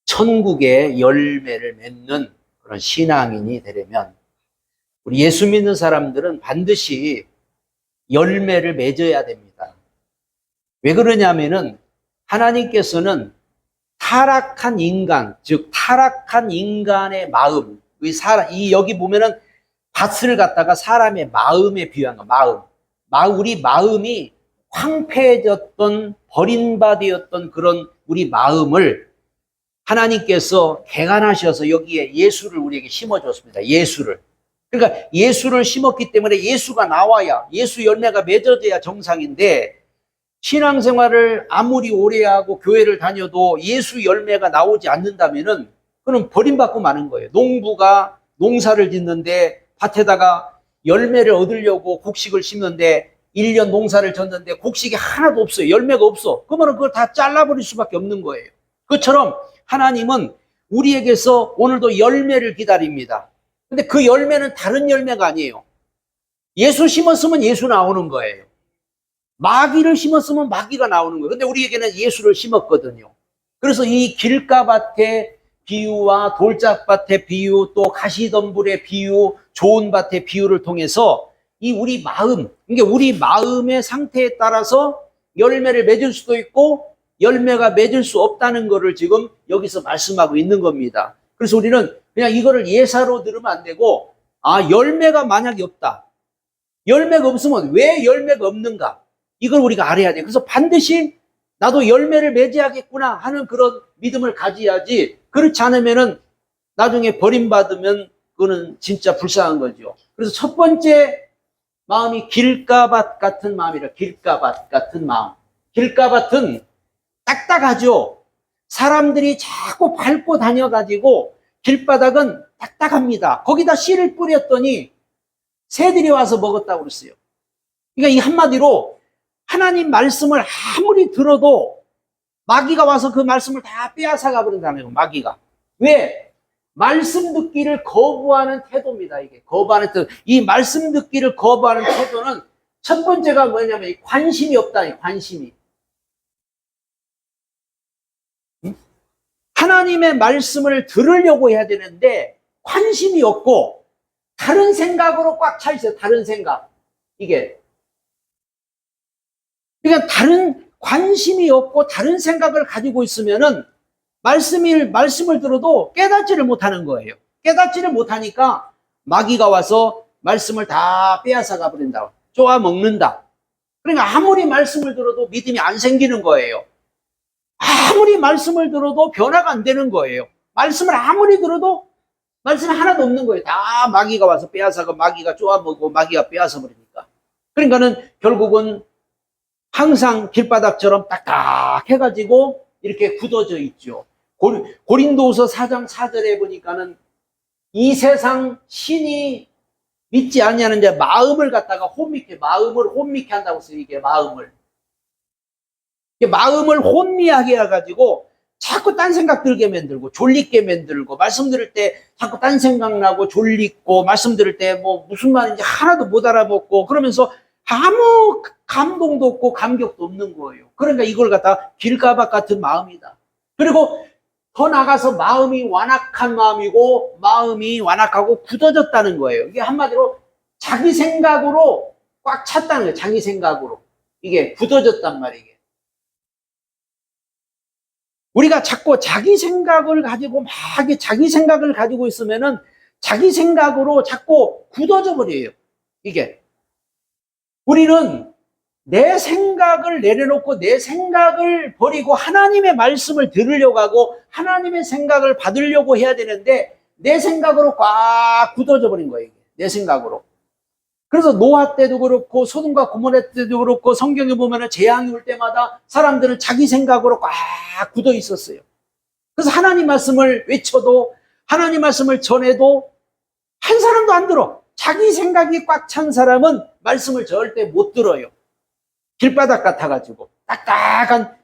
천국의 열매를 맺는 그런 신앙인이 되려면 우리 예수 믿는 사람들은 반드시 열매를 맺어야 됩니다. 왜 그러냐면은 하나님께서는 타락한 인간, 즉 타락한 인간의 마음, 여기 보면은 밭을 갖다가 사람의 마음에 비유한 거, 우리 마음이 황폐해졌던 버림받았던 그런 우리 마음을 하나님께서 개간하셔서 여기에 예수를 우리에게 심어줬습니다. 예수를. 그러니까 예수를 심었기 때문에 예수가 나와야, 예수 열매가 맺어져야 정상인데, 신앙생활을 아무리 오래 하고 교회를 다녀도 예수 열매가 나오지 않는다면은 그건 버림받고 마는 거예요. 농부가 농사를 짓는데 밭에다가 열매를 얻으려고 곡식을 심는데 1년 농사를 졌는데 곡식이 하나도 없어요. 열매가 없어. 그러면 그걸 다 잘라버릴 수밖에 없는 거예요. 그처럼 하나님은 우리에게서 오늘도 열매를 기다립니다. 근데 그 열매는 다른 열매가 아니에요. 예수 심었으면 예수 나오는 거예요. 마귀를 심었으면 마귀가 나오는 거예요. 근데 우리에게는 예수를 심었거든요. 그래서 이 길가밭의 비유와 돌짝밭의 비유, 또 가시덤불의 비유, 좋은 밭의 비유를 통해서 이 우리 마음, 그러니까 우리 마음의 상태에 따라서 열매를 맺을 수도 있고 열매가 맺을 수 없다는 것을 지금 여기서 말씀하고 있는 겁니다. 그래서 우리는 그냥 이거를 예사로 들으면 안 되고, 열매가 만약에 없다. 열매가 없으면 왜 열매가 없는가? 이걸 우리가 알아야 돼요. 그래서 반드시 나도 열매를 맺어야겠구나 하는 그런 믿음을 가져야지, 그렇지 않으면은 나중에 버림받으면 그거는 진짜 불쌍한 거죠. 그래서 첫 번째 마음이 길가밭 같은 마음이라. 길가밭 같은 마음. 길가밭은 딱딱하죠. 사람들이 자꾸 밟고 다녀가지고 길바닥은 딱딱합니다. 거기다 씨를 뿌렸더니 새들이 와서 먹었다고 그랬어요. 그러니까 이 한마디로 하나님 말씀을 아무리 들어도 마귀가 와서 그 말씀을 다 빼앗아가 버린다는 거예요. 마귀가. 왜? 말씀 듣기를 거부하는 태도입니다. 이게 거부하는 태도. 이 말씀 듣기를 거부하는 태도는 첫 번째가 뭐냐면 관심이 없다. 관심이. 하나님의 말씀을 들으려고 해야 되는데 관심이 없고 다른 생각으로 꽉 차 있어요. 다른 생각. 이게. 그러니까 다른 관심이 없고 다른 생각을 가지고 있으면은 말씀을 들어도 깨닫지를 못하는 거예요. 깨닫지를 못하니까 마귀가 와서 말씀을 다 빼앗아가 버린다. 쪼아 먹는다. 그러니까 아무리 말씀을 들어도 믿음이 안 생기는 거예요. 아무리 말씀을 들어도 변화가 안 되는 거예요. 말씀을 아무리 들어도 말씀이 하나도 없는 거예요. 다 마귀가 와서 빼앗아가, 마귀가 쪼아먹고 마귀가 빼앗아 버리니까. 그러니까는 결국은 항상 길바닥처럼 딱딱해가지고 이렇게 굳어져 있죠. 고린도후서 4장 4절에 보니까는 이 세상 신이 믿지 않냐는 이제 마음을 갖다가 마음을 혼미케 한다고 써요. 이게 마음을 혼미하게 해가지고 자꾸 딴 생각 들게 만들고 졸리게 만들고, 말씀 들을 때 자꾸 딴 생각 나고 졸리고, 말씀 들을 때 뭐 무슨 말인지 하나도 못 알아먹고, 그러면서 아무 감동도 없고 감격도 없는 거예요. 그러니까 이걸 갖다가 길가밭 같은 마음이다. 그리고 더 나가서 마음이 완악한 마음이고, 마음이 완악하고 굳어졌다는 거예요. 이게 한마디로 자기 생각으로 꽉 찼다는 거예요. 자기 생각으로. 이게 굳어졌단 말이에요. 우리가 자꾸 자기 생각을 가지고 자기 생각을 가지고 있으면은 자기 생각으로 자꾸 굳어져 버려요. 이게. 우리는 내 생각을 내려놓고 내 생각을 버리고 하나님의 말씀을 들으려고 하고 하나님의 생각을 받으려고 해야 되는데 내 생각으로 꽉 굳어져 버린 거예요. 내 생각으로. 그래서 노아 때도 그렇고 소돔과 고모라 때도 그렇고 성경에 보면 재앙이 올 때마다 사람들은 자기 생각으로 꽉 굳어 있었어요. 그래서 하나님 말씀을 외쳐도, 하나님 말씀을 전해도 한 사람도 안 들어. 자기 생각이 꽉 찬 사람은 말씀을 절대 못 들어요. 길바닥 같아가지고. 딱딱한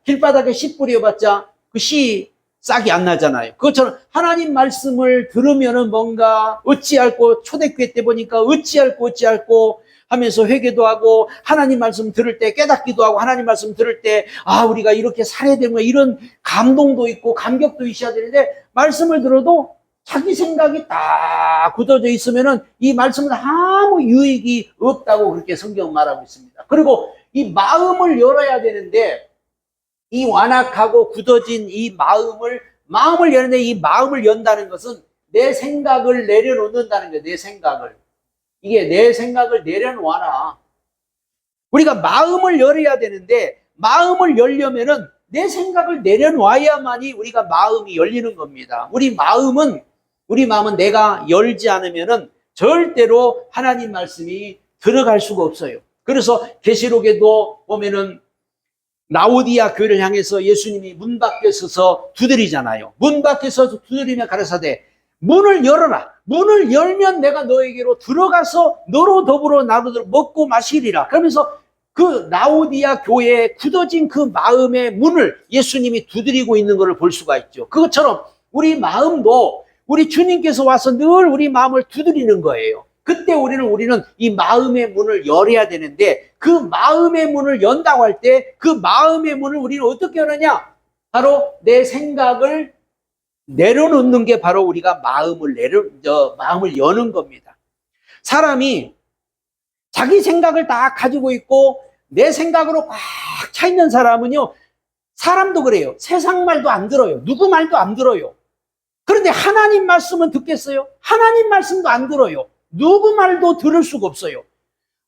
길바닥에 씨 뿌려봤자 그 씨 싹이 안 나잖아요. 그것처럼 하나님 말씀을 들으면은 뭔가 어찌할꼬, 초대교회 때 보니까 어찌할꼬 하면서 회개도 하고 하나님 말씀 들을 때 깨닫기도 하고 하나님 말씀 들을 때 우리가 이렇게 살아야 되는 거야 이런 감동도 있고 감격도 있어야 되는데 말씀을 들어도 자기 생각이 딱 굳어져 있으면은 이 말씀은 아무 유익이 없다고 그렇게 성경 말하고 있습니다. 그리고 이 마음을 열어야 되는데 이 완악하고 굳어진 이 마음을 여는데 이 마음을 연다는 것은 내 생각을 내려놓는다는 거예요. 내 생각을. 이게 내 생각을 내려놓아라. 우리가 마음을 열어야 되는데 마음을 열려면은 내 생각을 내려놓아야만이 우리가 마음이 열리는 겁니다. 우리 마음은 내가 열지 않으면은 절대로 하나님 말씀이 들어갈 수가 없어요. 그래서 계시록에도 보면은 라오디아 교회를 향해서 예수님이 문 밖에 서서 두드리잖아요. 문 밖에 서서 두드리며 가라사대 문을 열어라. 문을 열면 내가 너에게로 들어가서 너로 더불어 나로 먹고 마시리라. 그러면서 그 라오디아 교회에 굳어진 그 마음의 문을 예수님이 두드리고 있는 것을 볼 수가 있죠. 그것처럼 우리 마음도 우리 주님께서 와서 늘 우리 마음을 두드리는 거예요. 그때 우리는 이 마음의 문을 열어야 되는데 그 마음의 문을 연다고 할 때 그 마음의 문을 우리는 어떻게 열느냐? 바로 내 생각을 내려놓는 게 바로 우리가 마음을 여는 겁니다. 사람이 자기 생각을 다 가지고 있고 내 생각으로 꽉 차 있는 사람은요, 사람도 그래요. 세상 말도 안 들어요. 누구 말도 안 들어요. 그런데 하나님 말씀은 듣겠어요? 하나님 말씀도 안 들어요. 누구 말도 들을 수가 없어요.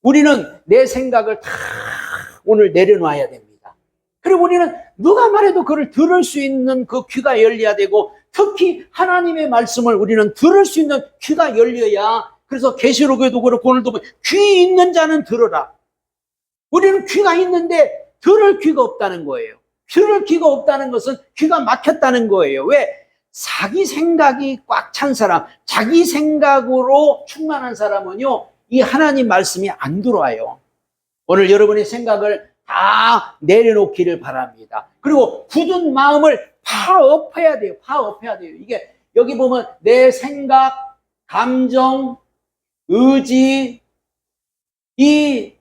우리는 내 생각을 다 오늘 내려놔야 됩니다. 그리고 우리는 누가 말해도 그걸 들을 수 있는 그 귀가 열려야 되고 특히 하나님의 말씀을 우리는 들을 수 있는 귀가 열려야. 그래서 계시록에도 그렇고 오늘도 귀 있는 자는 들으라. 우리는 귀가 있는데 들을 귀가 없다는 거예요. 들을 귀가 없다는 것은 귀가 막혔다는 거예요. 왜? 자기 생각이 꽉 찬 사람, 자기 생각으로 충만한 사람은요, 이 하나님 말씀이 안 들어와요. 오늘 여러분의 생각을 다 내려놓기를 바랍니다. 그리고 굳은 마음을 파업해야 돼요. 파업해야 돼요. 이게 여기 보면 내 생각, 감정, 의지, 이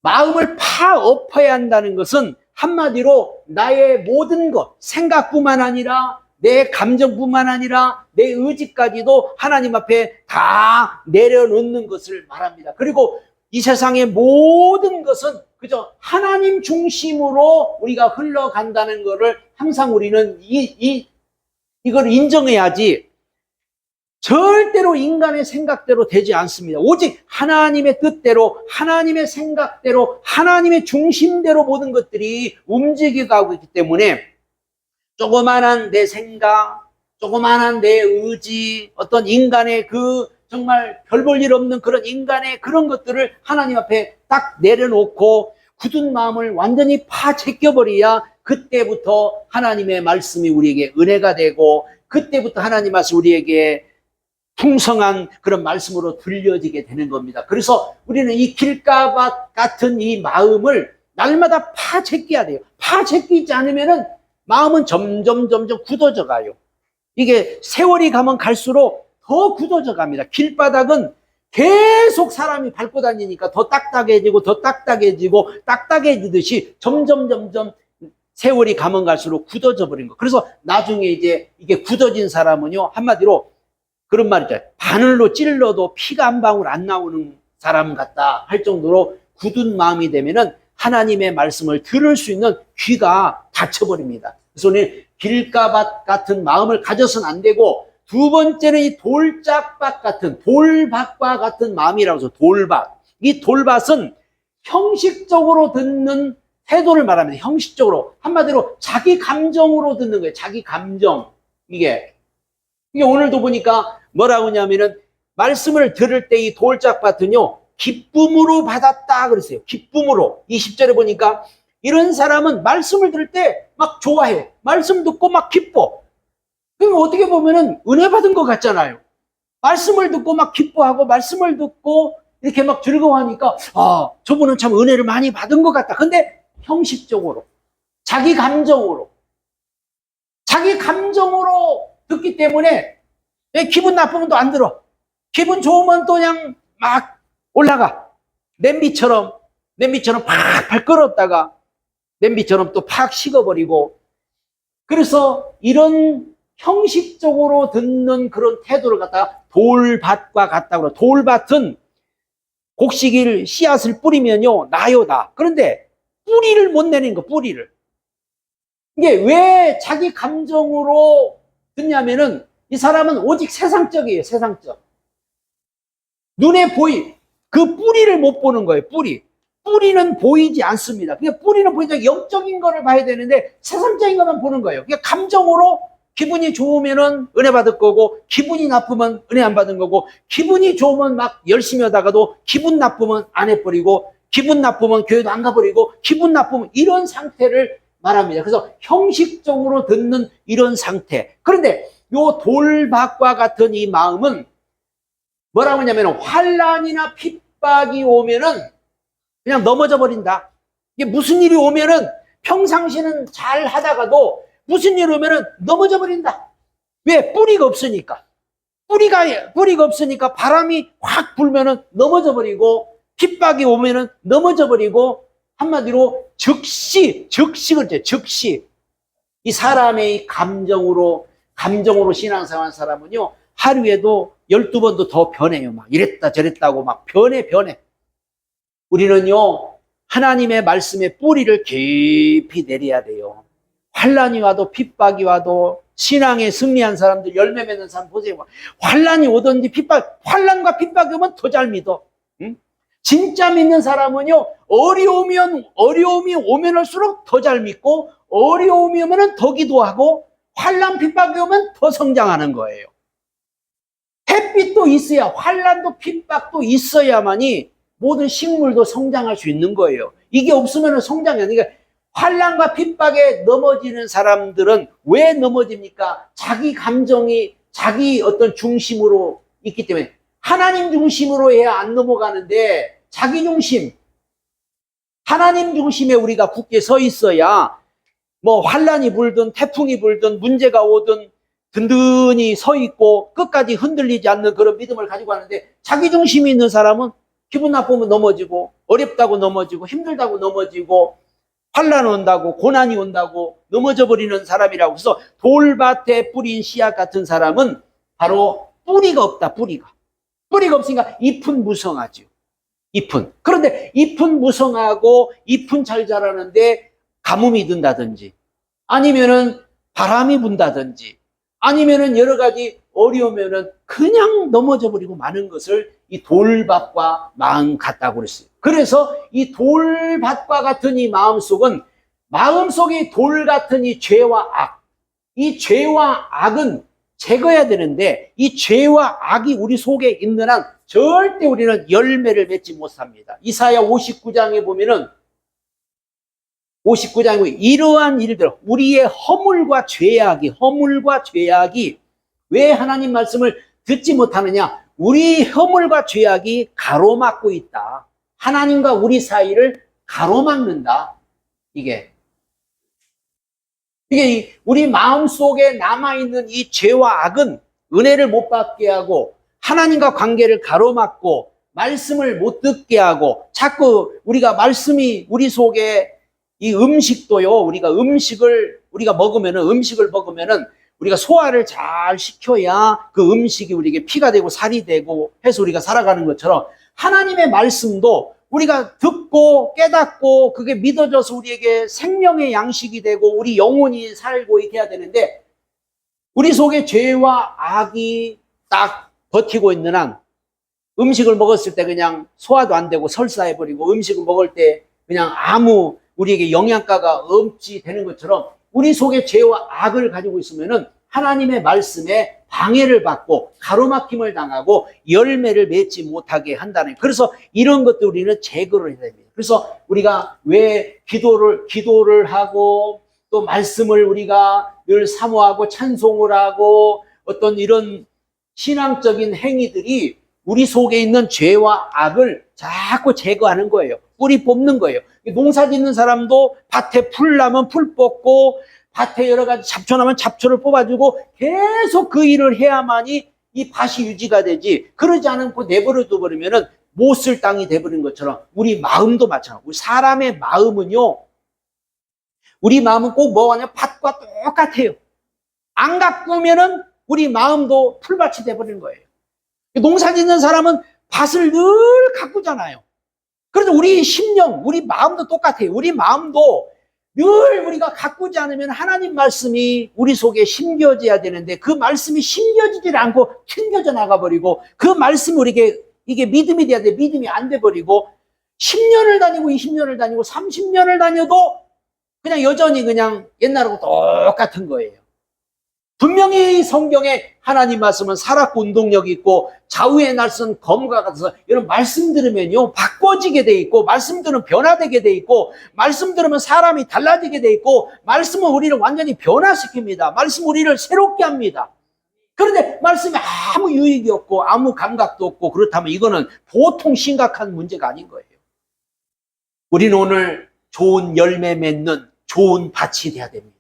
마음을 파업해야 한다는 것은 한마디로 나의 모든 것, 생각뿐만 아니라 내 감정뿐만 아니라 내 의지까지도 하나님 앞에 다 내려놓는 것을 말합니다. 그리고 이 세상의 모든 것은 그저 하나님 중심으로 우리가 흘러간다는 것을 항상 우리는 이걸 인정해야지 절대로 인간의 생각대로 되지 않습니다. 오직 하나님의 뜻대로, 하나님의 생각대로, 하나님의 중심대로 모든 것들이 움직여가고 있기 때문에 조그만한 내 생각, 조그만한 내 의지, 어떤 인간의 그 정말 별 볼 일 없는 그런 인간의 그런 것들을 하나님 앞에 딱 내려놓고 굳은 마음을 완전히 파제껴버려야 그때부터 하나님의 말씀이 우리에게 은혜가 되고 그때부터 하나님 말씀이 우리에게 풍성한 그런 말씀으로 들려지게 되는 겁니다. 그래서 우리는 이 길가밭 같은 이 마음을 날마다 파제껴야 돼요. 파제끼지 않으면은 마음은 점점 굳어져 가요. 이게 세월이 가면 갈수록 더 굳어져 갑니다. 길바닥은 계속 사람이 밟고 다니니까 더 딱딱해지고 더 딱딱해지고 딱딱해지듯이 점점 세월이 가면 갈수록 굳어져 버린 거. 그래서 나중에 이제 이게 굳어진 사람은요, 한마디로 그런 말 있잖아요. 바늘로 찔러도 피가 한 방울 안 나오는 사람 같다 할 정도로 굳은 마음이 되면은 하나님의 말씀을 들을 수 있는 귀가 닫혀버립니다. 그래서 오늘 길가밭 같은 마음을 가져서는 안 되고, 두 번째는 이 돌짝밭 같은, 돌밭과 같은 마음이라고 해서 돌밭. 이 돌밭은 형식적으로 듣는 태도를 말합니다. 형식적으로. 한마디로 자기 감정으로 듣는 거예요. 자기 감정. 이게 오늘도 보니까 뭐라고 하냐면은 말씀을 들을 때 이 돌짝밭은요, 기쁨으로 받았다 그랬어요. 기쁨으로. 이 10절에 보니까 이런 사람은 말씀을 들을 때 막 좋아해. 말씀 듣고 막 기뻐. 그럼 어떻게 보면은 은혜 받은 것 같잖아요. 말씀을 듣고 막 기뻐하고 말씀을 듣고 이렇게 막 즐거워하니까 저분은 참 은혜를 많이 받은 것 같다. 근데 형식적으로, 자기 감정으로 듣기 때문에 기분 나쁘면 또 안 들어. 기분 좋으면 또 그냥 막 올라가. 냄비처럼 팍팍 끓었다가 냄비처럼 또 팍 식어버리고, 그래서 이런 형식적으로 듣는 그런 태도를 갖다가 돌밭과 같다고. 돌밭은 곡식을 씨앗을 뿌리면요 나요 나. 그런데 뿌리를 못 내는 거, 뿌리를. 이게 왜 자기 감정으로 듣냐면은 이 사람은 오직 세상적이에요. 세상적. 눈에 그 뿌리를 못 보는 거예요. 뿌리는 보이지 않습니다. 그러니까 뿌리는 보이지, 영적인 거를 봐야 되는데 세상적인 것만 보는 거예요. 그러니까 감정으로 기분이 좋으면은 은혜 받을 거고, 기분이 나쁘면 은혜 안 받은 거고, 기분이 좋으면 막 열심히 하다가도 기분 나쁘면 안 해버리고, 기분 나쁘면 교회도 안 가버리고, 기분 나쁘면 이런 상태를 말합니다. 그래서 형식적으로 듣는 이런 상태. 그런데 요 돌밭과 같은 이 마음은 뭐라고 하냐면, 환난이나 핍박이 오면은 그냥 넘어져 버린다. 이게 무슨 일이 오면은 평상시는 잘 하다가도 무슨 일이 오면은 넘어져 버린다. 왜? 뿌리가 없으니까. 뿌리가 없으니까 바람이 확 불면은 넘어져 버리고, 핍박이 오면은 넘어져 버리고, 한마디로 즉시. 이 사람의 감정으로 신앙생활 사람은요, 하루에도 12번도 더 변해요. 막 이랬다 저랬다고 막 변해. 우리는요, 하나님의 말씀에 뿌리를 깊이 내려야 돼요. 환난이 와도 핍박이 와도 신앙에 승리한 사람들, 열매 맺는 사람 보세요. 환난이 오든지 환난과 핍박이 오면 더 잘 믿어. 응? 진짜 믿는 사람은요, 어려움이 오면 올수록 더 잘 믿고, 어려움이 오면 더 기도하고, 환난 핍박이 오면 더 성장하는 거예요. 햇빛도 있어야, 환난도 핍박도 있어야만이 모든 식물도 성장할 수 있는 거예요. 이게 없으면 성장이 안 돼요. 그러니까 환난과 핍박에 넘어지는 사람들은 왜 넘어집니까? 자기 감정이 자기 어떤 중심으로 있기 때문에. 하나님 중심으로 해야 안 넘어가는데, 자기 중심, 하나님 중심에 우리가 굳게 서 있어야 뭐 환난이 불든 태풍이 불든 문제가 오든 든든히 서 있고 끝까지 흔들리지 않는 그런 믿음을 가지고 하는데, 자기 중심이 있는 사람은 기분 나쁘면 넘어지고, 어렵다고 넘어지고, 힘들다고 넘어지고, 환난 온다고, 고난이 온다고 넘어져 버리는 사람이라고. 그래서 돌밭에 뿌린 씨앗 같은 사람은 바로 뿌리가 없다. 뿌리가 없으니까 잎은 무성하죠. 그런데 잎은 무성하고 잎은 잘 자라는데 가뭄이 든다든지, 아니면은 바람이 분다든지, 아니면은 여러 가지 어려우면은 그냥 넘어져 버리고 마는 것을 이 돌밭과 마음 같다고 그랬어요. 그래서 이 돌밭과 같은 이 마음속에 돌 같은 이 죄와 악은 제거해야 되는데, 이 죄와 악이 우리 속에 있는 한 절대 우리는 열매를 맺지 못합니다. 이사야 59장에 보면은, 이러한 일들, 우리의 허물과 죄악이 왜 하나님 말씀을 듣지 못하느냐? 우리 허물과 죄악이 가로막고 있다. 하나님과 우리 사이를 가로막는다. 이게 우리 마음속에 남아있는 이 죄와 악은 은혜를 못 받게 하고, 하나님과 관계를 가로막고, 말씀을 못 듣게 하고, 자꾸 말씀이 우리 속에, 이 음식도요, 음식을 먹으면은 우리가 소화를 잘 시켜야 그 음식이 우리에게 피가 되고 살이 되고 해서 우리가 살아가는 것처럼, 하나님의 말씀도 우리가 듣고 깨닫고 그게 믿어져서 우리에게 생명의 양식이 되고 우리 영혼이 살고 있게 해야 되는데, 우리 속에 죄와 악이 딱 버티고 있는 한 음식을 먹었을 때 그냥 소화도 안 되고 설사해버리고, 음식을 먹을 때 그냥 아무 우리에게 영양가가 없지 되는 것처럼, 우리 속에 죄와 악을 가지고 있으면은 하나님의 말씀에 방해를 받고 가로막힘을 당하고 열매를 맺지 못하게 한다는. 그래서 이런 것들 우리는 제거를 해야 됩니다. 그래서 우리가 왜 기도를 하고, 또 말씀을 우리가 늘 사모하고 찬송을 하고, 어떤 이런 신앙적인 행위들이 우리 속에 있는 죄와 악을 자꾸 제거하는 거예요. 뿌리 뽑는 거예요. 농사 짓는 사람도 밭에 풀 나면 풀 뽑고, 밭에 여러 가지 잡초 나면 잡초를 뽑아주고 계속 그 일을 해야만이 이 밭이 유지가 되지, 그러지 않고 내버려 둬버리면은 못 쓸 땅이 돼버린 것처럼 우리 마음도 마찬가지예요. 우리 사람의 마음은요, 우리 마음은 꼭 뭐가 냐 밭과 똑같아요. 안 가꾸면은 우리 마음도 풀밭이 돼버리는 거예요. 농사 짓는 사람은 밭을 늘 가꾸잖아요. 그래서 우리 심령, 우리 마음도 똑같아요. 우리 마음도 늘 우리가 가꾸지 않으면 하나님 말씀이 우리 속에 심겨져야 되는데 그 말씀이 심겨지질 않고 튕겨져 나가버리고 그 말씀이 우리에게 이게 믿음이 돼야 돼. 믿음이 안 돼버리고 10년을 다니고 20년을 다니고 30년을 다녀도 그냥 여전히 그냥 옛날하고 똑같은 거예요. 분명히 성경에 하나님 말씀은 살았고 운동력이 있고 좌우의 날선 검과 같아서 이런 말씀 들으면요 바꿔지게 돼 있고 말씀 들으면 변화되게 돼 있고 말씀 들으면 사람이 달라지게 돼 있고 말씀은 우리를 완전히 변화시킵니다. 말씀은 우리를 새롭게 합니다. 그런데 말씀이 아무 유익이 없고 아무 감각도 없고 그렇다면 이거는 보통 심각한 문제가 아닌 거예요. 우리는 오늘 좋은 열매 맺는 좋은 밭이 돼야 됩니다.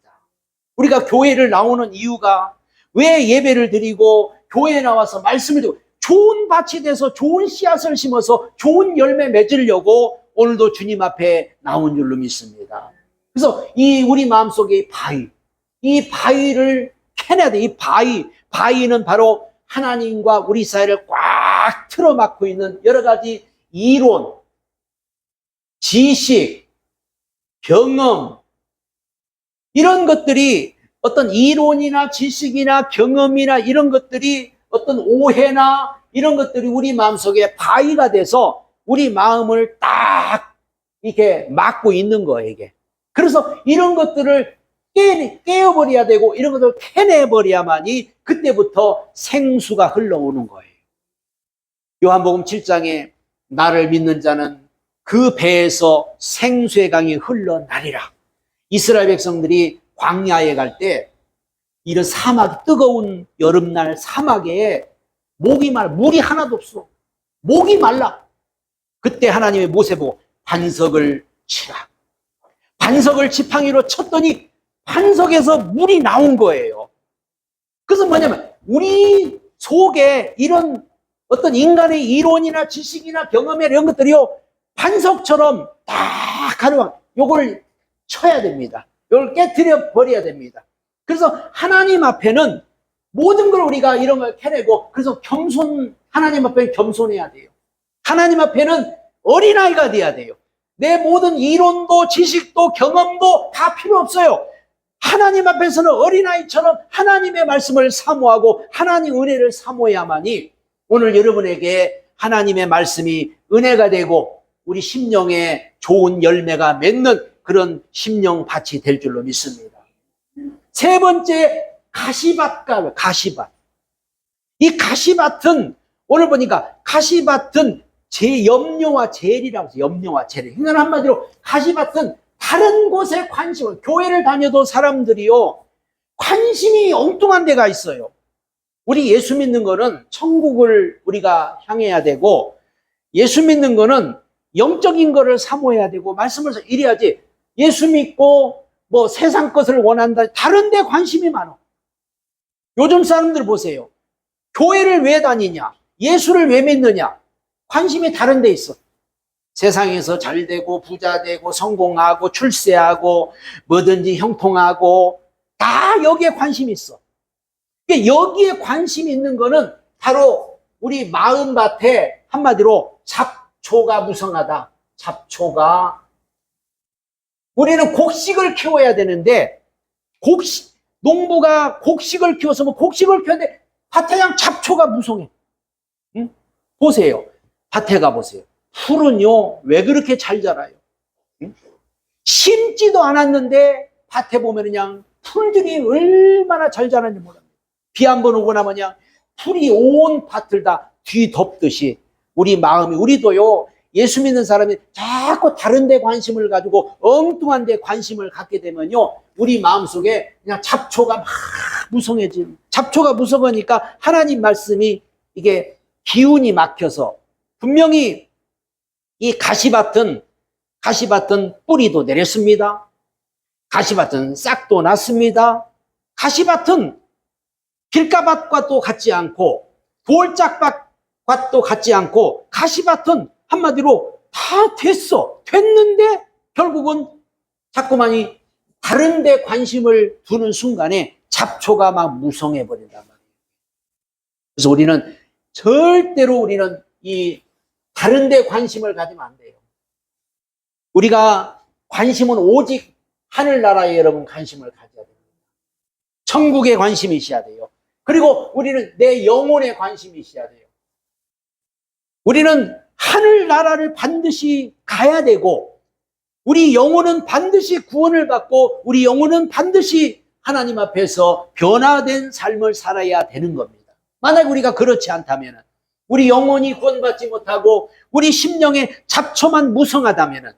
우리가 교회를 나오는 이유가 왜 예배를 드리고 교회에 나와서 말씀을 듣고 좋은 밭이 돼서 좋은 씨앗을 심어서 좋은 열매 맺으려고 오늘도 주님 앞에 나온 줄로 믿습니다. 그래서 이 우리 마음속에 이 바위를 캐내야 돼. 이 바위는 바로 하나님과 우리 사이를 꽉 틀어막고 있는 여러 가지 이론, 지식, 경험 이런 것들이 어떤 이론이나 지식이나 경험이나 이런 것들이 어떤 오해나 이런 것들이 우리 마음속에 바위가 돼서 우리 마음을 딱 이렇게 막고 있는 거예요, 이게. 그래서 이런 것들을 깨어버려야 되고 이런 것들을 캐내버려야만이 그때부터 생수가 흘러오는 거예요. 요한복음 7장에 나를 믿는 자는 그 배에서 생수의 강이 흘러나리라. 이스라엘 백성들이 광야에 갈 때 이런 사막, 뜨거운 여름날 사막에 목이 말라, 물이 하나도 없어. 목이 말라. 그때 하나님의 모세 보고 반석을 치라. 반석을 지팡이로 쳤더니 반석에서 물이 나온 거예요. 그래서 뭐냐면 우리 속에 이런 어떤 인간의 이론이나 지식이나 경험이나 이런 것들이요 반석처럼 딱 가려워. 요걸 쳐야 됩니다. 이걸 깨트려 버려야 됩니다. 그래서 하나님 앞에는 모든 걸 우리가 이런 걸 캐내고 그래서 하나님 앞에는 겸손해야 돼요. 하나님 앞에는 어린아이가 돼야 돼요. 내 모든 이론도 지식도 경험도 다 필요 없어요. 하나님 앞에서는 어린아이처럼 하나님의 말씀을 사모하고 하나님 은혜를 사모해야만이 오늘 여러분에게 하나님의 말씀이 은혜가 되고 우리 심령에 좋은 열매가 맺는 그런 심령 밭이 될 줄로 믿습니다. 세 번째, 가시밭. 이 가시밭은 오늘 보니까 가시밭은 제 염려와 젤이라고 해서 염려와 젤. 그러니까 한마디로 가시밭은 다른 곳에 관심을, 교회를 다녀도 사람들이요 관심이 엉뚱한 데가 있어요. 우리 예수 믿는 거는 천국을 우리가 향해야 되고 예수 믿는 거는 영적인 거를 사모해야 되고 말씀을 이래야지. 예수 믿고 뭐 세상 것을 원한다. 다른 데 관심이 많아. 요즘 사람들 보세요. 교회를 왜 다니냐? 예수를 왜 믿느냐? 관심이 다른 데 있어. 세상에서 잘 되고 부자 되고 성공하고 출세하고 뭐든지 형통하고 다 여기에 관심이 있어. 여기에 관심이 있는 거는 바로 우리 마음밭에 한마디로 잡초가 무성하다. 잡초가 우리는 곡식을 키워야 되는데 농부가 곡식을 키워서 뭐 곡식을 키웠는데 밭에 그냥 잡초가 무성해. 응? 보세요. 밭에 가보세요. 풀은요 왜 그렇게 잘 자라요? 응? 심지도 않았는데 밭에 보면 그냥 풀들이 얼마나 잘 자라는지 몰라요. 비 한 번 오고 나면 그냥 풀이 온 밭을 다 뒤덮듯이 우리 마음이 우리도요 예수 믿는 사람이 자꾸 다른 데 관심을 가지고 엉뚱한 데 관심을 갖게 되면요 우리 마음속에 그냥 잡초가 막 무성해지는, 잡초가 무성하니까 하나님 말씀이 이게 기운이 막혀서 분명히 이 가시밭은 뿌리도 내렸습니다. 가시밭은 싹도 났습니다. 가시밭은 길가밭과 또 같지 않고 돌짝밭과 밭도 갖지 않고 가시밭은 한마디로 다 됐는데 결국은 자꾸만이 다른 데 관심을 두는 순간에 잡초가 막 무성해 버린단 말이에요. 그래서 우리는 이 다른 데 관심을 가지면 안 돼요. 우리가 관심은 오직 하늘나라에 여러분 관심을 가져야 됩니다. 천국에 관심이 있어야 돼요. 그리고 우리는 내 영혼에 관심이 있어야 돼요. 우리는 하늘나라를 반드시 가야 되고 우리 영혼은 반드시 구원을 받고 우리 영혼은 반드시 하나님 앞에서 변화된 삶을 살아야 되는 겁니다. 만약 우리가 그렇지 않다면 우리 영혼이 구원받지 못하고 우리 심령에 잡초만 무성하다면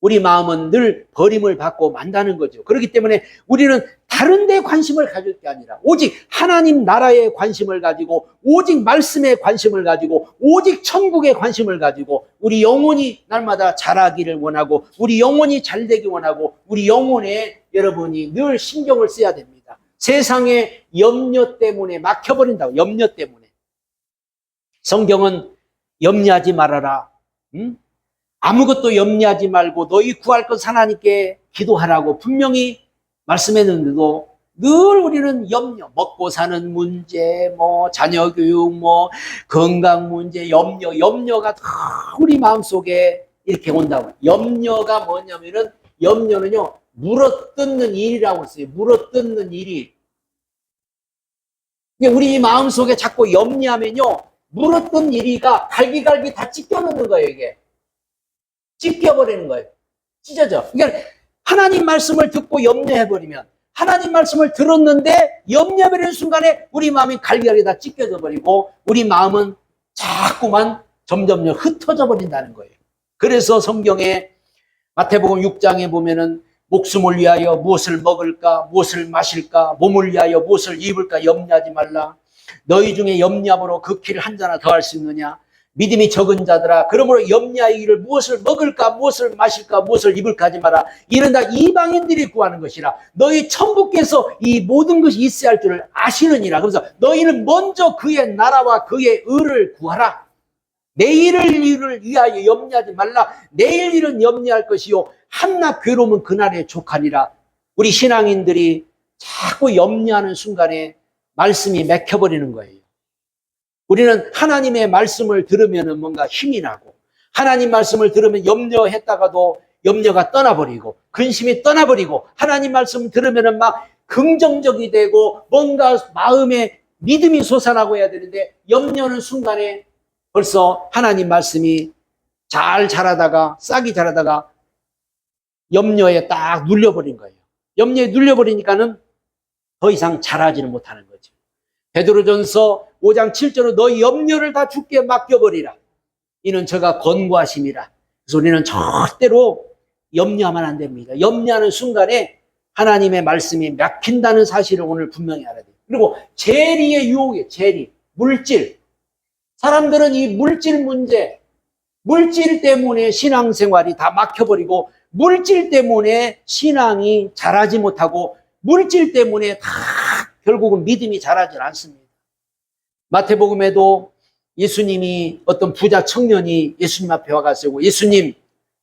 우리 마음은 늘 버림을 받고 만다는 거죠. 그렇기 때문에 우리는 다른 데 관심을 가질 게 아니라 오직 하나님 나라에 관심을 가지고 오직 말씀에 관심을 가지고 오직 천국에 관심을 가지고 우리 영혼이 날마다 자라기를 원하고 우리 영혼이 잘되기 원하고 우리 영혼에 여러분이 늘 신경을 써야 됩니다. 세상의 염려 때문에 막혀버린다고. 염려 때문에. 성경은 염려하지 말아라. 아무것도 염려하지 말고 너희 구할 것 하나님께 기도하라고 분명히 말씀했는데도 늘 우리는 먹고 사는 문제, 자녀 교육, 건강 문제, 염려가 다 우리 마음속에 이렇게 온다고. 염려가 뭐냐면은 염려는요, 물어뜯는 일이라고 했어요. 물어뜯는 일이. 우리 마음속에 자꾸 염려하면요, 물어뜯는 일이가 갈기갈기 다 찢겨놓는 거예요, 이게. 찢겨버리는 거예요. 찢어져. 그러니까 하나님 말씀을 듣고 염려해버리면 하나님 말씀을 들었는데 염려해버리는 순간에 우리 마음이 갈기갈기 다 찢겨져 버리고 우리 마음은 자꾸만 점점 흩어져 버린다는 거예요. 그래서 성경에 마태복음 6장에 보면은 목숨을 위하여 무엇을 먹을까, 무엇을 마실까, 몸을 위하여 무엇을 입을까 염려하지 말라. 너희 중에 염려함으로 그 키를 한 자나 더할 수 있느냐. 믿음이 적은 자들아, 그러므로 염려하기를 무엇을 먹을까, 무엇을 마실까, 무엇을 입을까 하지 마라. 이는 다 이방인들이 구하는 것이라. 너희 천부께서 이 모든 것이 있어야 할 줄을 아시느니라. 그래서 너희는 먼저 그의 나라와 그의 의를 구하라. 내일을 일을 위하여 염려하지 말라. 내일 일은 염려할 것이요 한낱 괴로움은 그날에 족하니라. 우리 신앙인들이 자꾸 염려하는 순간에 말씀이 맥혀버리는 거예요. 우리는 하나님의 말씀을 들으면 뭔가 힘이 나고 하나님 말씀을 들으면 염려했다가도 염려가 떠나버리고 근심이 떠나버리고 하나님 말씀 들으면 막 긍정적이 되고 뭔가 마음에 믿음이 솟아나고 해야 되는데 염려하는 순간에 벌써 하나님 말씀이 잘 자라다가 싹이 자라다가 염려에 딱 눌려버린 거예요. 염려에 눌려버리니까는 더 이상 자라지는 못하는 거죠. 베드로전서 5장 7절로 너희 염려를 다 주께 맡겨버리라. 이는 저가 권고하심이라. 그래서 우리는 절대로 염려하면 안 됩니다. 염려하는 순간에 하나님의 말씀이 막힌다는 사실을 오늘 분명히 알아야 돼요. 그리고 재리의 유혹이에요. 재리, 물질. 사람들은 이 물질 문제, 물질 때문에 신앙생활이 다 막혀버리고 물질 때문에 신앙이 자라지 못하고 물질 때문에 다 결국은 믿음이 자라지 않습니다. 마태복음에도 예수님이 어떤 부자 청년이 예수님 앞에 와가지고 예수님,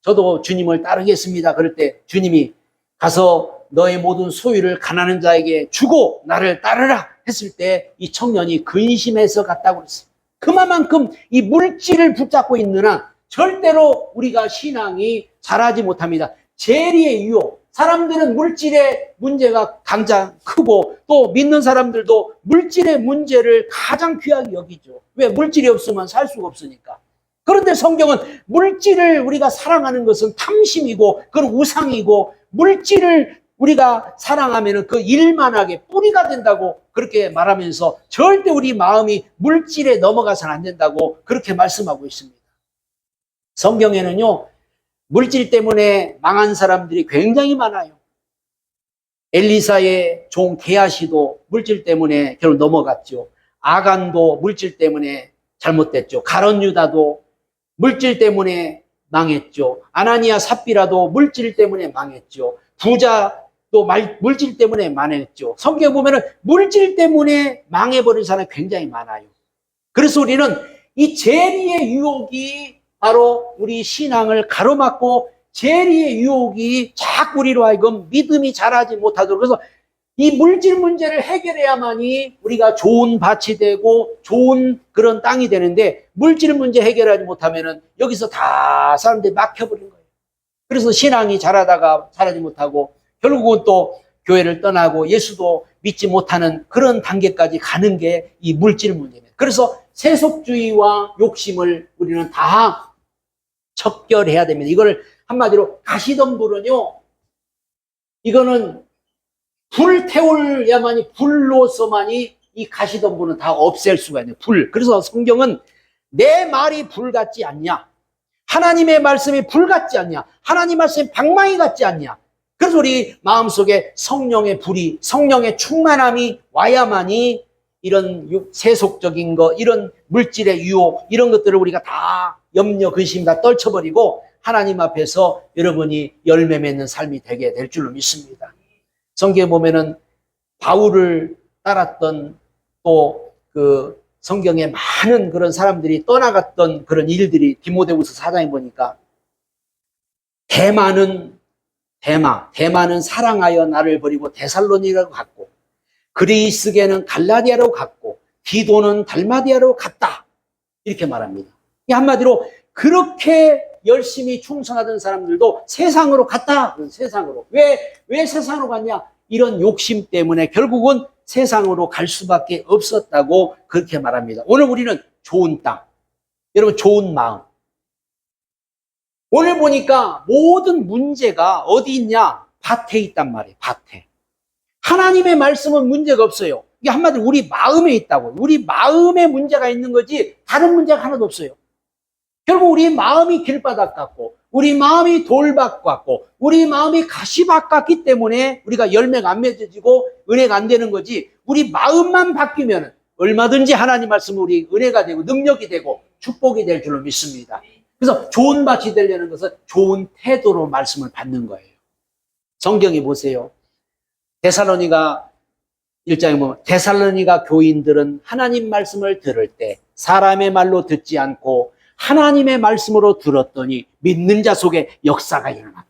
저도 주님을 따르겠습니다. 그럴 때 주님이 가서 너의 모든 소유를 가난한 자에게 주고 나를 따르라 했을 때 이 청년이 근심해서 갔다고 그랬어요. 그만큼 이 물질을 붙잡고 있는 한 절대로 우리가 신앙이 자라지 못합니다. 재리의 유혹. 사람들은 물질의 문제가 가장 크고 또 믿는 사람들도 물질의 문제를 가장 귀하게 여기죠. 왜? 물질이 없으면 살 수가 없으니까. 그런데 성경은 물질을 우리가 사랑하는 것은 탐심이고 그건 우상이고 물질을 우리가 사랑하면 그 일만하게 뿌리가 된다고 그렇게 말하면서 절대 우리 마음이 물질에 넘어가서는 안 된다고 그렇게 말씀하고 있습니다. 성경에는요, 물질 때문에 망한 사람들이 굉장히 많아요. 엘리사의 종 게하시도 물질 때문에 결국 넘어갔죠. 아간도 물질 때문에 잘못됐죠. 가룟 유다도 물질 때문에 망했죠. 아나니아 삽비라도 물질 때문에 망했죠. 부자도 물질 때문에 망했죠. 성경에 보면은 물질 때문에 망해버린 사람이 굉장히 많아요. 그래서 우리는 이 재리의 유혹이 바로 우리 신앙을 가로막고 재리의 유혹이 자꾸 우리로 하여금 믿음이 자라지 못하도록, 그래서 이 물질 문제를 해결해야만이 우리가 좋은 밭이 되고 좋은 그런 땅이 되는데, 물질 문제 해결하지 못하면은 여기서 다 사람들이 막혀버린 거예요. 그래서 신앙이 자라다가 자라지 못하고 결국은 또 교회를 떠나고 예수도 믿지 못하는 그런 단계까지 가는 게 이 물질 문제입니다. 그래서 세속주의와 욕심을 우리는 다 척결해야 됩니다. 이걸 한마디로 가시덤불은요, 이거는 불 태울야만이, 불로서만이 이 가시덤불은 다 없앨 수가 있는 불. 그래서 성경은 내 말이 불 같지 않냐, 하나님의 말씀이 불 같지 않냐, 하나님 말씀이 방망이 같지 않냐. 그래서 우리 마음속에 성령의 불이, 성령의 충만함이 와야만이 이런 세속적인 거, 이런 물질의 유혹, 이런 것들을 우리가 다 염려, 근심 다 떨쳐버리고 하나님 앞에서 여러분이 열매 맺는 삶이 되게 될 줄로 믿습니다. 성경에 보면은 바울을 따랐던 또 그 성경에 많은 그런 사람들이 떠나갔던 그런 일들이 디모데후서 4장에 보니까 대마는 사랑하여 나를 버리고 데살로니가로 갔고, 그리스게는 갈라디아로 갔고, 디도는 달마디아로 갔다, 이렇게 말합니다. 한마디로 그렇게 열심히 충성하던 사람들도 세상으로 갔다. 세상으로. 왜 세상으로 갔냐? 이런 욕심 때문에 결국은 세상으로 갈 수밖에 없었다고 그렇게 말합니다. 오늘 우리는 좋은 땅, 여러분 좋은 마음. 오늘 보니까 모든 문제가 어디 있냐? 밭에 있단 말이에요. 밭에. 하나님의 말씀은 문제가 없어요. 이게 한마디로 우리 마음에 있다고. 우리 마음에 문제가 있는 거지 다른 문제가 하나도 없어요. 결국 우리 마음이 길바닥 같고, 우리 마음이 돌밭 같고, 우리 마음이 가시밭 같기 때문에 우리가 열매가 안 맺어지고 은혜가 안 되는 거지, 우리 마음만 바뀌면 얼마든지 하나님 말씀은 우리 은혜가 되고 능력이 되고 축복이 될 줄로 믿습니다. 그래서 좋은 밭이 되려는 것은 좋은 태도로 말씀을 받는 거예요. 성경에 보세요. 데살로니가 1장에 보면 데살로니가 교인들은 하나님 말씀을 들을 때 사람의 말로 듣지 않고 하나님의 말씀으로 들었더니 믿는 자 속에 역사가 일어났다.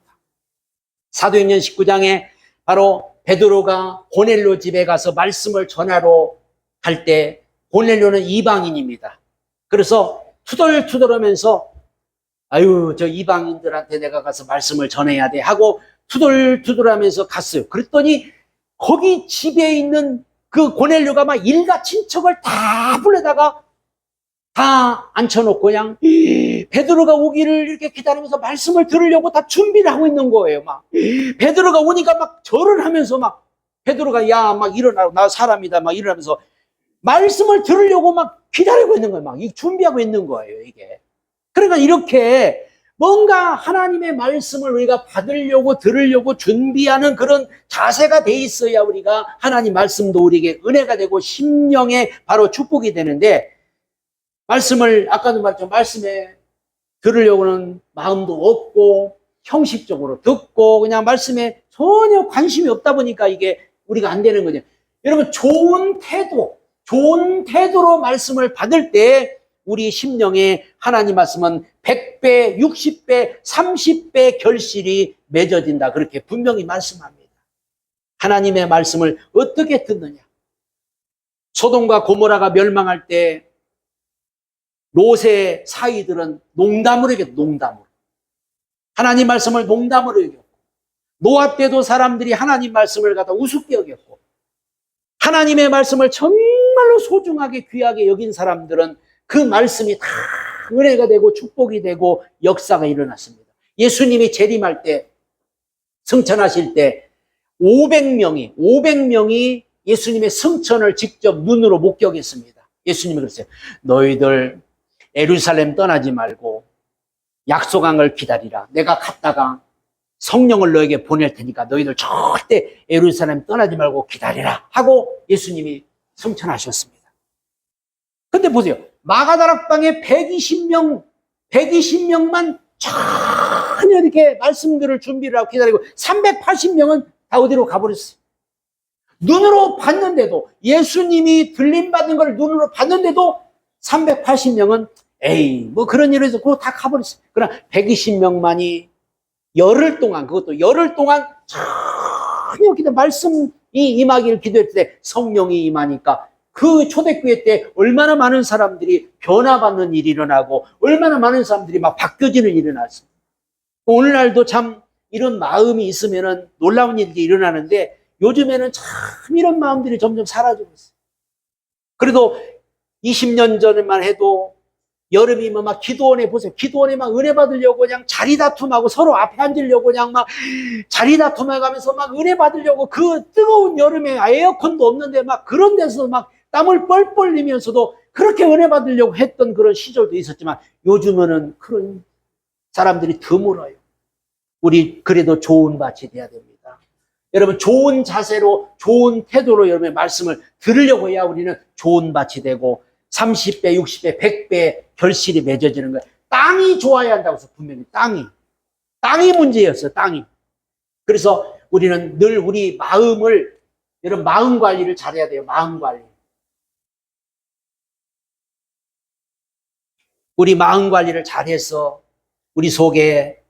사도행전 19장에 바로 베드로가 고넬료 집에 가서 말씀을 전하러 갈 때, 고넬료는 이방인입니다. 그래서 투덜투덜하면서 아유, 저 이방인들한테 내가 가서 말씀을 전해야 돼 하고 투덜투덜하면서 갔어요. 그랬더니 거기 집에 있는 그 고넬료가 막 일가 친척을 다 불러다가 다 앉혀놓고 그냥 베드로가 오기를 이렇게 기다리면서 말씀을 들으려고 다 준비를 하고 있는 거예요. 막 베드로가 오니까 막 절을 하면서 막 베드로가 야 막 일어나, 나 사람이다 막 일어나면서 말씀을 들으려고 막 기다리고 있는 거예요. 막 준비하고 있는 거예요, 이게. 그러니까 이렇게 뭔가 하나님의 말씀을 우리가 받으려고 들으려고 준비하는 그런 자세가 돼 있어야 우리가 하나님 말씀도 우리에게 은혜가 되고 심령에 바로 축복이 되는데, 말씀을 아까도 말했죠. 말씀에 들으려고는 마음도 없고 형식적으로 듣고 그냥 말씀에 전혀 관심이 없다 보니까 이게 우리가 안 되는 거죠. 여러분 좋은 태도로 말씀을 받을 때 우리 심령에 하나님 말씀은 100배, 60배, 30배 결실이 맺어진다. 그렇게 분명히 말씀합니다. 하나님의 말씀을 어떻게 듣느냐? 소돔과 고모라가 멸망할 때 롯의 사위들은 농담으로 여겼고, 농담으로. 하나님 말씀을 농담으로 여겼고, 노아 때도 사람들이 하나님 말씀을 갖다 우습게 여겼고, 하나님의 말씀을 정말로 소중하게 귀하게 여긴 사람들은 그 말씀이 다 은혜가 되고 축복이 되고 역사가 일어났습니다. 예수님이 재림할 때, 승천하실 때 500명이 예수님의 승천을 직접 눈으로 목격했습니다. 예수님이 그랬어요. 너희들 예루살렘 떠나지 말고 약속한 걸 기다리라. 내가 갔다가 성령을 너에게 보낼 테니까 너희들 절대 예루살렘 떠나지 말고 기다리라 하고 예수님이 승천하셨습니다. 근데 보세요. 마가다락방에 120명만 전혀 이렇게 말씀들을 준비를 하고 기다리고 380명은 다 어디로 가버렸어요. 눈으로 봤는데도, 예수님이 들림받은 걸 눈으로 봤는데도 380명은 에이, 뭐 그런 일을 해서 그거 다 가버렸어요. 그러나 120명만이 열흘 동안, 그것도 열흘 동안 전혀 기도, 말씀이 임하기를 기도했을 때 성령이 임하니까 그 초대교회 때 얼마나 많은 사람들이 변화받는 일이 일어나고 얼마나 많은 사람들이 막 바뀌어지는 일이 일어났습니다. 오늘날도 참 이런 마음이 있으면은 놀라운 일이 일어나는데 요즘에는 참 이런 마음들이 점점 사라지고 있어요. 그래도 20년 전에만 해도 여름이면 막 기도원에 보세요. 기도원에 막 은혜 받으려고 그냥 자리 다툼하고 서로 앞에 앉으려고 그냥 막 자리 다툼해가면서 막 은혜 받으려고 그 뜨거운 여름에 에어컨도 없는데 막 그런 데서 막 땀을 뻘뻘 흘리면서도 그렇게 은혜 받으려고 했던 그런 시절도 있었지만 요즘은 그런 사람들이 드물어요. 우리 그래도 좋은 밭이 돼야 됩니다. 여러분 좋은 자세로 좋은 태도로 여러분의 말씀을 들으려고 해야 우리는 좋은 밭이 되고 30배, 60배, 100배 결실이 맺어지는 거예요. 땅이 좋아야 한다고 해서 분명히 땅이 문제였어요. 땅이. 그래서 우리는 늘 우리 마음을 여러분 마음 관리를 잘해야 돼요. 마음 관리. 우리 마음 관리를 잘해서 우리 속에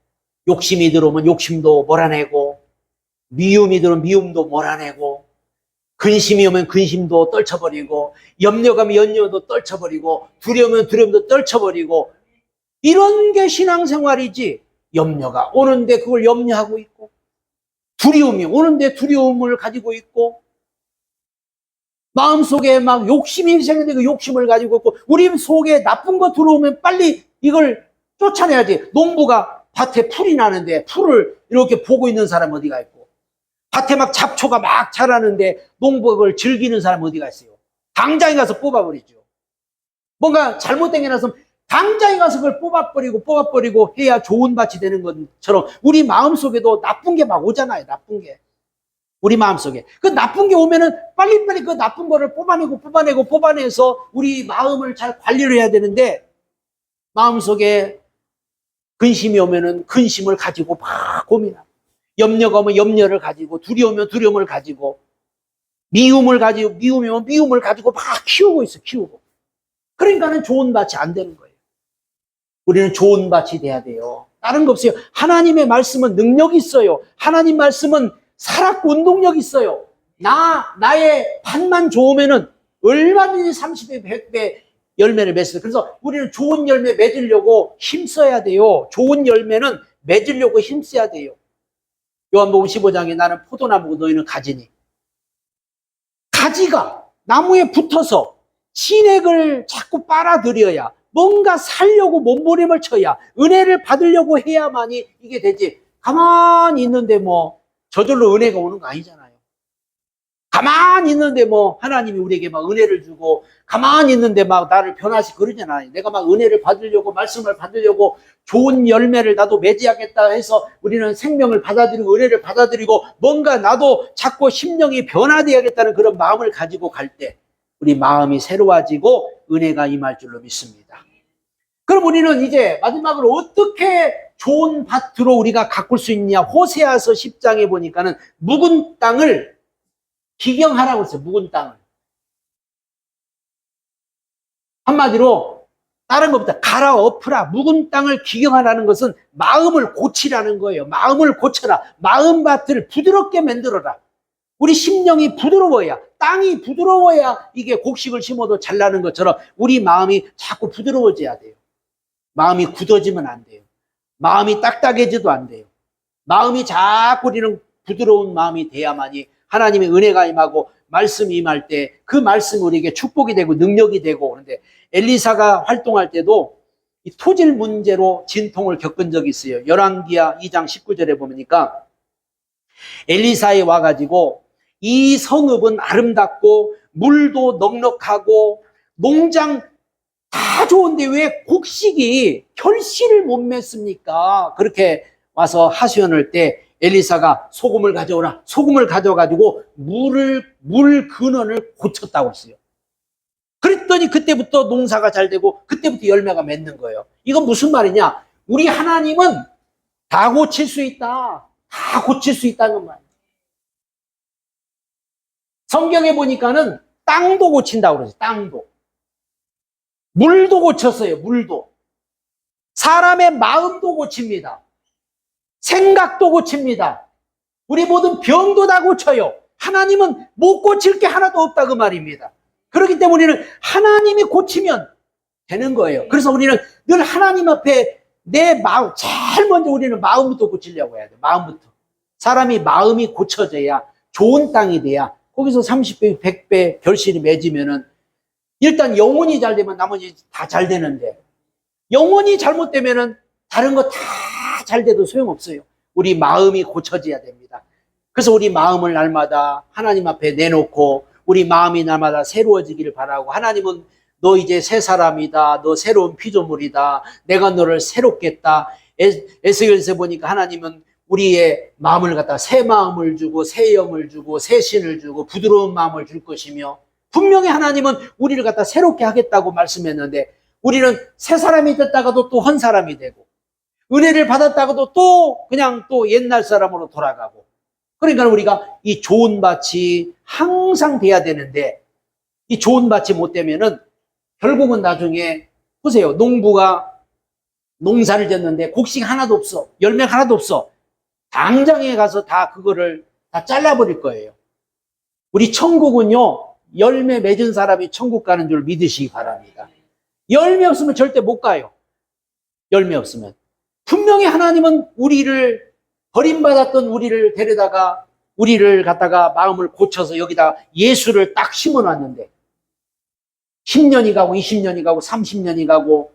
욕심이 들어오면 욕심도 몰아내고 미움이 들어오면 미움도 몰아내고 근심이 오면 근심도 떨쳐버리고 염려가 오면 염려도 떨쳐버리고 두려우면 두려움도 떨쳐버리고 이런 게 신앙생활이지. 염려가 오는데 그걸 염려하고 있고 두려움이 오는데 두려움을 가지고 있고 마음속에 막 욕심이 생기는데 그 욕심을 가지고 있고 우리 속에 나쁜 거 들어오면 빨리 이걸 쫓아내야지. 농부가 밭에 풀이 나는데 풀을 이렇게 보고 있는 사람 어디가 있고 밭에 막 잡초가 막 자라는데 농부가 그걸 즐기는 사람 어디가 있어요? 당장에 가서 뽑아버리죠. 뭔가 잘못된 게 나서 당장에 가서 그걸 뽑아버리고 해야 좋은 밭이 되는 것처럼 우리 마음속에도 나쁜 게 막 오잖아요. 나쁜 게. 우리 마음속에. 그 나쁜 게 오면은 빨리빨리 그 나쁜 거를 뽑아내서 우리 마음을 잘 관리를 해야 되는데 마음속에 근심이 오면은 근심을 가지고 막 고민하고 염려가 오면 염려를 가지고 두려우면 두려움을 가지고 미움을 가지고 미움이면 미움을 가지고 막 키우고 있어. 키우고. 그러니까는 좋은 밭이 안 되는 거예요. 우리는 좋은 밭이 돼야 돼요. 다른 거 없어요. 하나님의 말씀은 능력이 있어요. 하나님 말씀은 살았고 운동력이 있어요. 나의 밭만 좋으면은 얼마든지 30배, 100배 열매를 맺어요. 그래서 우리는 좋은 열매 맺으려고 힘써야 돼요. 좋은 열매는 맺으려고 힘써야 돼요. 요한복음 15장에 나는 포도나무고 너희는 가지니. 가지가 나무에 붙어서 진액을 자꾸 빨아들여야 뭔가 살려고 몸부림을 쳐야 은혜를 받으려고 해야만이 이게 되지. 가만히 있는데 뭐 저절로 은혜가 오는 거 아니잖아요. 가만히 있는데 뭐 하나님이 우리에게 막 은혜를 주고 가만히 있는데 막 나를 변화시키고 그러잖아요. 내가 막 은혜를 받으려고 말씀을 받으려고 좋은 열매를 나도 맺어야겠다 해서 우리는 생명을 받아들이고 은혜를 받아들이고 뭔가 나도 자꾸 심령이 변화되어야겠다는 그런 마음을 가지고 갈 때 우리 마음이 새로워지고 은혜가 임할 줄로 믿습니다. 그럼 우리는 이제 마지막으로 어떻게 좋은 밭으로 우리가 가꿀 수 있냐. 호세아서 10장에 보니까는 묵은 땅을 기경하라고 했어요. 묵은 땅을. 한마디로 다른 것보다 갈아엎으라. 묵은 땅을 기경하라는 것은 마음을 고치라는 거예요. 마음을 고쳐라. 마음밭을 부드럽게 만들어라. 우리 심령이 부드러워야, 땅이 부드러워야 이게 곡식을 심어도 잘 나는 것처럼 우리 마음이 자꾸 부드러워져야 돼요. 마음이 굳어지면 안 돼요. 마음이 딱딱해져도 안 돼요. 마음이 자꾸 우리는 부드러운 마음이 돼야만이 하나님의 은혜가 임하고 말씀이 임할 때 그 말씀이 우리에게 축복이 되고 능력이 되고. 그런데 엘리사가 활동할 때도 이 토질 문제로 진통을 겪은 적이 있어요. 열왕기하 2장 19절에 보니까 엘리사에 와가지고 이 성읍은 아름답고 물도 넉넉하고 농장 다 좋은데 왜 곡식이 결실을 못 맺습니까? 그렇게 와서 하소연할 때 엘리사가 소금을 가져오라. 소금을 가져가지고 물 근원을 고쳤다고 했어요. 그랬더니 그때부터 농사가 잘 되고 그때부터 열매가 맺는 거예요. 이건 무슨 말이냐? 우리 하나님은 다 고칠 수 있다. 다 고칠 수 있다는 말이에요. 성경에 보니까는 땅도 고친다고 그러죠. 땅도. 물도 고쳤어요. 물도. 사람의 마음도 고칩니다. 생각도 고칩니다. 우리 모든 병도 다 고쳐요. 하나님은 못 고칠 게 하나도 없다 그 말입니다. 그렇기 때문에 우리는 하나님이 고치면 되는 거예요. 그래서 우리는 늘 하나님 앞에 내 마음, 제일 먼저 우리는 마음부터 고치려고 해야 돼요. 마음부터. 사람이 마음이 고쳐져야 좋은 땅이 돼야 거기서 30배, 100배 결실이 맺으면은 일단 영혼이 잘 되면 나머지 다 잘 되는데 영혼이 잘못되면은 다른 거 다 잘 돼도 소용없어요. 우리 마음이 고쳐져야 됩니다. 그래서 우리 마음을 날마다 하나님 앞에 내놓고 우리 마음이 날마다 새로워지기를 바라고 하나님은 너 이제 새 사람이다. 너 새로운 피조물이다. 내가 너를 새롭게 했다. 에스겔서에 보니까 하나님은 우리의 마음을 갖다 새 마음을 주고 새 영을 주고 새 신을 주고 부드러운 마음을 줄 것이며 분명히 하나님은 우리를 갖다 새롭게 하겠다고 말씀했는데 우리는 새 사람이 됐다가도 또 한 사람이 되고 은혜를 받았다가도 또 그냥 또 옛날 사람으로 돌아가고 그러니까 우리가 이 좋은 밭이 항상 돼야 되는데 이 좋은 밭이 못 되면은 결국은 나중에 보세요. 농부가 농사를 졌는데 곡식 하나도 없어. 열매가 하나도 없어. 당장에 가서 다 그거를 다 잘라버릴 거예요. 우리 천국은요. 열매 맺은 사람이 천국 가는 줄 믿으시기 바랍니다. 열매 없으면 절대 못 가요. 열매 없으면. 분명히 하나님은 우리를 버림받았던 우리를 데려다가 우리를 갖다가 마음을 고쳐서 여기다 예수를 딱 심어놨는데 10년이 가고 20년이 가고 30년이 가고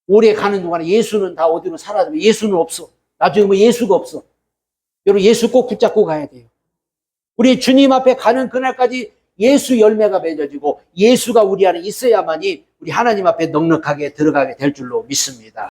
오래 가는 동안에 예수는 다 어디로 사라지면 예수는 없어. 나중에 뭐 예수가 없어. 여러분 예수 꼭 붙잡고 가야 돼요. 우리 주님 앞에 가는 그날까지 예수 열매가 맺어지고 예수가 우리 안에 있어야만이 우리 하나님 앞에 넉넉하게 들어가게 될 줄로 믿습니다.